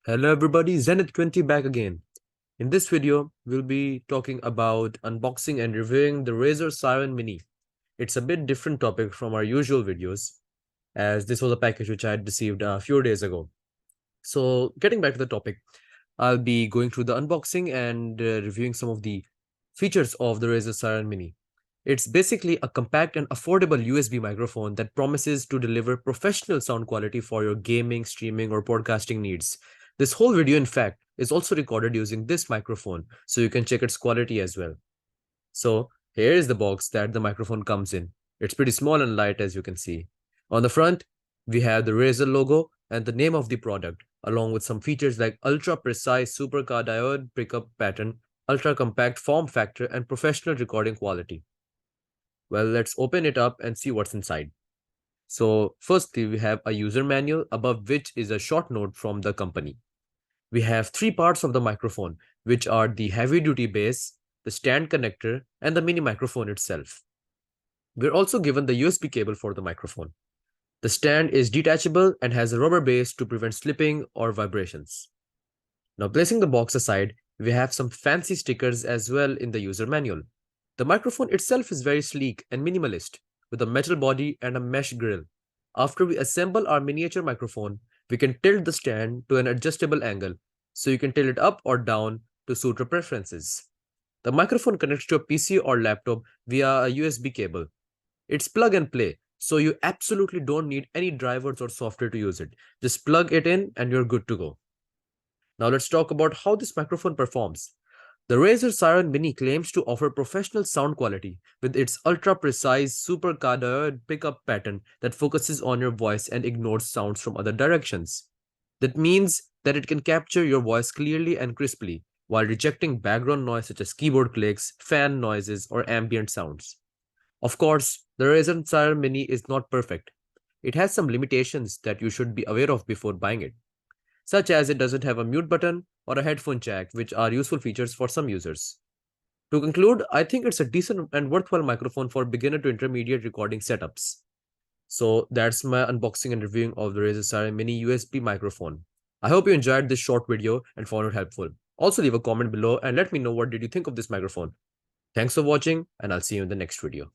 Hello everybody, Zenith20 back again. In this video, we'll be talking about unboxing and reviewing the Razer Seiren Mini. It's a bit different topic from our usual videos, as this was a package which I had received a few days ago. So getting back to the topic, I'll be going through the unboxing and reviewing some of the features of the Razer Seiren Mini. It's basically a compact and affordable USB microphone that promises to deliver professional sound quality for your gaming, streaming, or podcasting needs. This whole video, in fact, is also recorded using this microphone, so you can check its quality as well. So, here is the box that the microphone comes in. It's pretty small and light, as you can see. On the front, we have the Razer logo and the name of the product, along with some features like ultra precise supercar diode pickup pattern, ultra compact form factor, and professional recording quality. Well, let's open it up and see what's inside. So firstly, we have a user manual, above which is a short note from the company. We have three parts of the microphone, which are the heavy duty base, the stand connector, and the mini microphone itself. We're also given the USB cable for the microphone. The stand is detachable and has a rubber base to prevent slipping or vibrations. Now, placing the box aside, we have some fancy stickers as well in the user manual. The microphone itself is very sleek and minimalist, with a metal body and a mesh grill. After we assemble our miniature microphone, we can tilt the stand to an adjustable angle, so you can tilt it up or down to suit your preferences. The microphone connects to a PC or laptop via a USB cable. It's plug and play, so you absolutely don't need any drivers or software to use it. Just plug it in and you're good to go. Now let's talk about how this microphone performs. The Razer Seiren Mini claims to offer professional sound quality with its ultra-precise Supercar diode pickup pattern that focuses on your voice and ignores sounds from other directions. That means that it can capture your voice clearly and crisply while rejecting background noise such as keyboard clicks, fan noises, or ambient sounds. Of course, the Razer Seiren Mini is not perfect. It has some limitations that you should be aware of before buying it, such as it doesn't have a mute button or a headphone jack, which are useful features for some users. To conclude, I think it's a decent and worthwhile microphone for beginner to intermediate recording setups. So that's my unboxing and reviewing of the Razer Seiren Mini USB microphone. I hope you enjoyed this short video and found it helpful. Also leave a comment below and let me know what did you think of this microphone. Thanks for watching and I'll see you in the next video.